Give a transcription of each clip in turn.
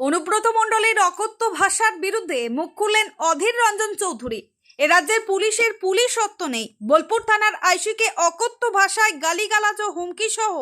অনুব্রত মণ্ডলের অকথ্য ভাষার বিরুদ্ধে মুখ খুললেন অধীর রঞ্জন চৌধুরী। এ রাজ্যের পুলিশের পুলিশত্ব নেই। বোলপুর থানার আইসিকে অকথ্য ভাষায় গালিগালাজ ও হুমকি সহ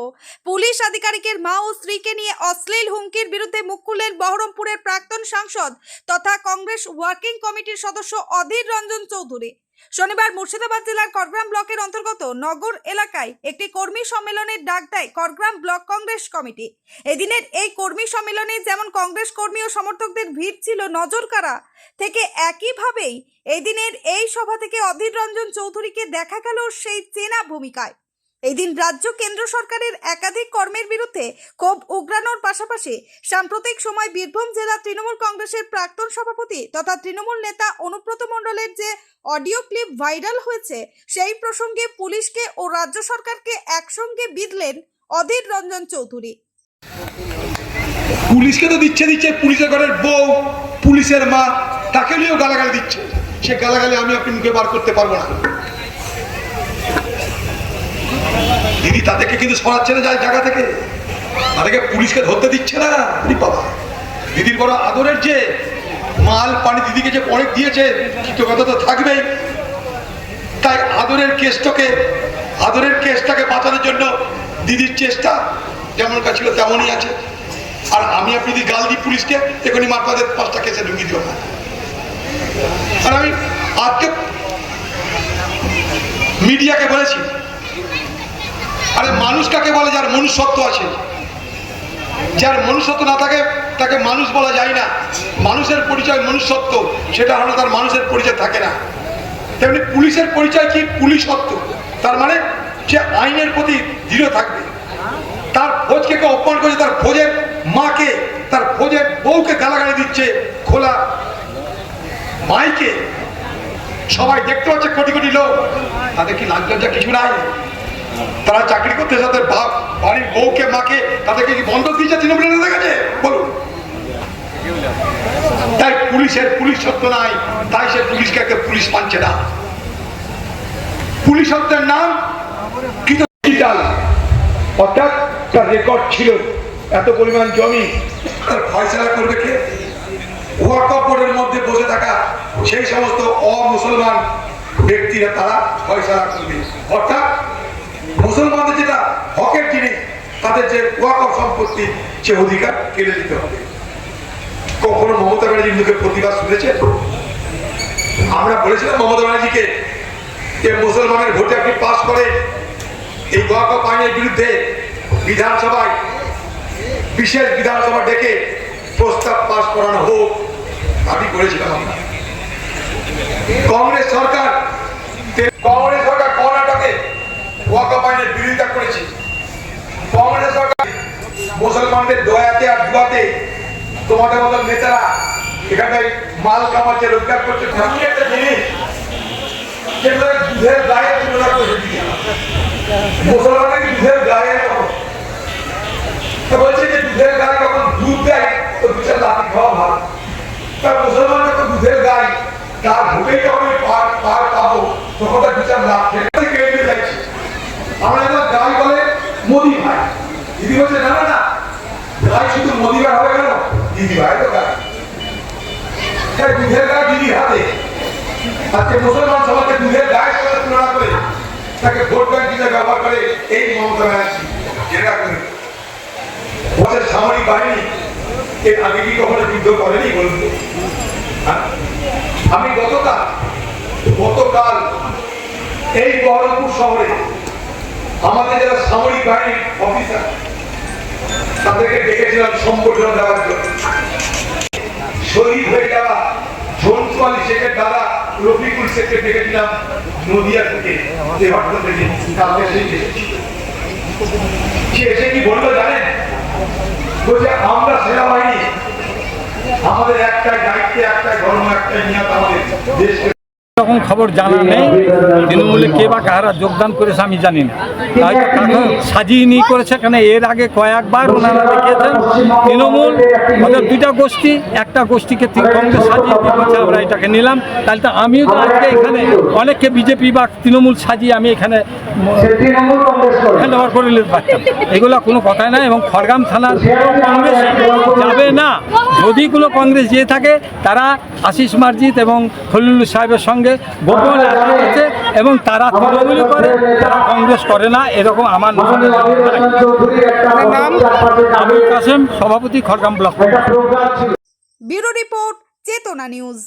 পুলিশ আধিকারিকের মা ও স্ত্রীকে নিয়ে অশ্লীল হুমকির বিরুদ্ধে মুখ খুললেন বহরমপুরের প্রাক্তন সাংসদ তথা কংগ্রেস ওয়ার্কিং কমিটির সদস্য অধীর রঞ্জন চৌধুরী। শনিবার মুর্শিদাবাদ জেলার করগ্রাম ব্লকের অন্তর্গত নগর এলাকায় একটি কর্মী সম্মেলনের ডাক দেয় করগ্রাম ব্লক কংগ্রেস কমিটি। এদিনের এই কর্মী সম্মেলনে যেমন কংগ্রেস কর্মী ও সমর্থকদের ভিড় ছিল নজরকাড়া থেকে, একইভাবেই এই দিনের এই সভা থেকে অধীর রঞ্জন চৌধুরীকে দেখা গেল সেই চেনা ভূমিকায়। এই দিন রাজ্য কেন্দ্র সরকারের একাধিক কর্মের বিরুদ্ধে ক্ষোভ উগরানোর পাশাপাশি সাম্প্রতিক সময় বীরভূম জেলা তৃণমূল কংগ্রেসের প্রাক্তন সভাপতি তথা তৃণমূল নেতা অনুব্রত মণ্ডলের যে অডিও ক্লিপ ভাইরাল হয়েছে সেই প্রসঙ্গে পুলিশকে ও রাজ্য সরকারকে একসঙ্গে বিঁধলেন অধীর রঞ্জন চৌধুরী। পুলিশকে তো দিচ্ছে পুলিশের ঘরের বউ, পুলিশের মা, তাকে নিয়েও গালাগালি দিচ্ছে। সে গালাগালি আমি আপনি মুখে বার করতে পারবো না। দিদি তাদেরকে কিন্তু সরাচ্ছে না যায় জায়গা থেকে, তাদেরকে পুলিশকে ধরতে দিচ্ছে না। বাবা, দিদির বড় আদরের যে মাল পানি দিদিকে যে অনেক দিয়েছে, কৃতজ্ঞতা তো থাকবেই। তাই আদরের কেসটাকে বাঁচানোর জন্য দিদির চেষ্টা যেমন ছিল তেমনই আছে। আর আমি আপনি যদি গাল দিই পুলিশকে, এখনই মারফাদের 5টা কেসে ঢুকিয়ে দিও না। আর আমি আজকে মিডিয়াকে বলেছি, আরে মানুষ কাকে বলে? যার মনুষ্যত্ব আছে। যার মনুষ্যত্ব না থাকে তাকে মানুষ বলা যায় না। মানুষের পরিচয় মনুষ্যত্ব, সেটা হলো তার মানুষের পরিচয় থাকে না। তেমনি পুলিশের পরিচয় কি? পুলিশত্ব। তার মানে সে আইনের প্রতি দৃঢ় থাকবে। তার ফৌজকে কেউ অপমান করেছে, তার ফৌজের মাকে, তার ফৌজের বউকে গালাগালি দিচ্ছে খোলা মাইকে, সবাই দেখতে পাচ্ছে কোটি কোটি লোক। তাদের কি লাজ্জা কিছু নাই? তারা চাকরি করতে তাদের বাপ বাড়ির বউকে মাকে তাদেরকে কি বন্ধক দিয়েছে তৃণমূলের নেতা কাছে? বলুন। তাই পুলিশের পুলিশত্ব নাই, তাই সে পুলিশকে একটা পুলিশ মানছে না। পুলিশত্বের নাম ডিজিটাল, অর্থাৎ তার রেকর্ড ছিল। এত পরিমাণ জমি তার ফয়সালা করবে কে? ওয়াকফ বোর্ডের মধ্যে বসে থাকা সেই সমস্ত অমুসলমান ব্যক্তিরা তারা ফয়সালা করবে। অর্থাৎ মুসলমানদের যেটা হকের জিনিস, তাদের যে ওয়াকফ সম্পত্তি, সে অধিকার কেড়ে দিতে হবে। কখনো মমতা ব্যানার্জির মুখে প্রতিবাদ শুনেছে? আমরা বলেছিলাম মমতা ব্যানার্জিকে যে মুসলমানের ভোটে আপনি পাস করে এই ওয়াকফ আইনের বিরুদ্ধে বিধানসভায় বিশেষ বিধানসভা ডেকে প্রস্তাব পাস করানো হোক। দাবি করেছিলাম আমরা। কংগ্রেস সরকার কর্ণাটকে ওয়াকফ আইনের বিরোধিতা করেছে। কংগ্রেস সরকার মুসলমানদের দয়াতে আর দুয়াতে তোমাদের মতো নেতারা এখানে মাল কামাচ্ছে, রোজগার করছে। একটা জিনিস দুধের গায়ে তুলনা করে দিয়ে মুসলমানরা কি দুধের গায়ে বলছে যে দুধের গায়ে যখন দুধ দেয় তো বিচার লাঠি খাওয়া ভালো। তার মুসলমান যখন দুধের গায়ে তার ভোটেই যখন পার পাবো তখন তার বিচার লাভ কেড়ে নিয়ে যাচ্ছে। আমরা যখন গাই বলে মোদি ভাই, দিদি বলছে না না না, গাই শুধু মোদি ভাই হবে কেন? দিদি ভাই তো গাই, দুধের গায়ে দিদির হাতে। আজকে মুসলমান সমাজকে দুধের গায়ের সাথে তুলনা করে তাকে ভোট ব্যাংক হিসেবে ব্যবহার করে এই মমতা ব্যানার্জি। যেটা করে ওদের সামরিক বাহিনী এর আগে কি কখনো যুদ্ধ করেনি বলুন? আমি গতকাল এই বহরমপুর শহরে আমাদের যারা সামরিক বাহিনীর অফিসার তাদেরকে ডেকেছিলাম সম্বর্ধনা দেওয়ার জন্য। শহীদ হয়ে যাওয়া ঝন্টু আলী শেখের দাদা রফিকুল শেখকে ডেকেছিলাম নদিয়া থেকে, দেহট্ট থেকে। সে এসে কি বললো জানেন? বলছে আমরা সেনাবাহিনী, আমাদের একটাই দায়িত্ব, একটাই ধর্ম, একটাই নিয়ত, আমাদের দেশকে সেরকম খবর জানা নেই। তৃণমূলে কে বা কারা যোগদান করেছে আমি জানি না, হয়তো কাকে সাজিয়ে নিয়ে করেছে, কেন এর আগে কয়েকবার ওনারা দেখিয়েছেন তৃণমূল ওদের দুইটা গোষ্ঠী, একটা গোষ্ঠীকে কংগ্রেস সাজিয়ে দিয়েছে, আমরা এটাকে নিলাম। তাহলে তো আমিও তো আজকে এখানে অনেককে বিজেপি বা তৃণমূল সাজিয়ে আমি এখানে হ্যান্ড ওভার করে নিতে পারতাম। এগুলো কোনো কথাই না। এবং খড়গ্রাম থানার কংগ্রেস যাবে না। যদি কোনো কংগ্রেস যেয়ে থাকে তারা আশিস মার্জিত এবং খলিল সাহেবের সঙ্গে গোপন আলাপ আছে এবং তারা তৃণমূল করে, তারা কংগ্রেস করে না, এরকম আমার নাম আবুল কাসেম, সভাপতি খড়গ্রাম ব্লক। ব্যুরো রিপোর্ট, চেতনা নিউজ।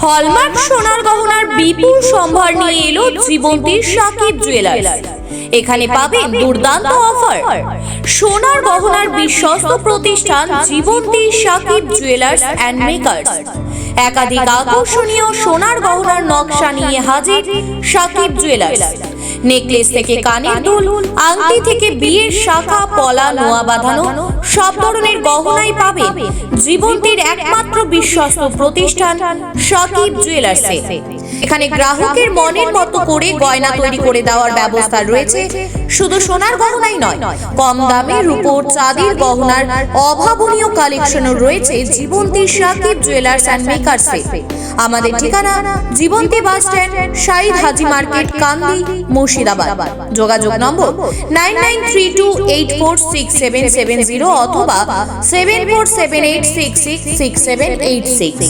হলমার্ক সোনার গহনার বিপুল সম্ভার নিয়ে এলো জীবন্তীর সাকিব জুয়েলার্স। এখানে পাবেন দুর্দান্ত অফার। সোনার গহনার বিশ্বস্ত প্রতিষ্ঠান জীবন্তীর সাকিব জুয়েলার্স অ্যান্ড মেকার্স। একাধিক আকর্ষণীয় সোনার গহনার নকশা নিয়ে হাজির সাকিব জুয়েলার্স। নেকলেস থেকে কানের দুল, আংটি থেকে বিয়ের শাখা, পলা, নোয়া বাঁধানো সব ধরনের গহনাই পাবেন জীবন্তীর একমাত্র বিশ্বস্ত প্রতিষ্ঠান সাকিব জুয়েলার্সে। এখানে গ্রাহকের মনের মতো করে গয়না তৈরি করে দেওয়ার ব্যবস্থা রয়েছে। শুধু সোনার গহনাই নয়, কম দামে রূপোর চাঁদির গহনার অভাবনীয় কালেকশনও রয়েছে জীবন্তীর সাকিব জুয়েলার্স অ্যান্ড মেকার্সে। আমাদের ঠিকানা জীবন্তী বাস স্ট্যান্ড, শাহিদ হাজি মার্কেট, কান্দি, মুর্শিদাবাদ। যোগাযোগ নম্বর 9932846770 অথবা 7478666786।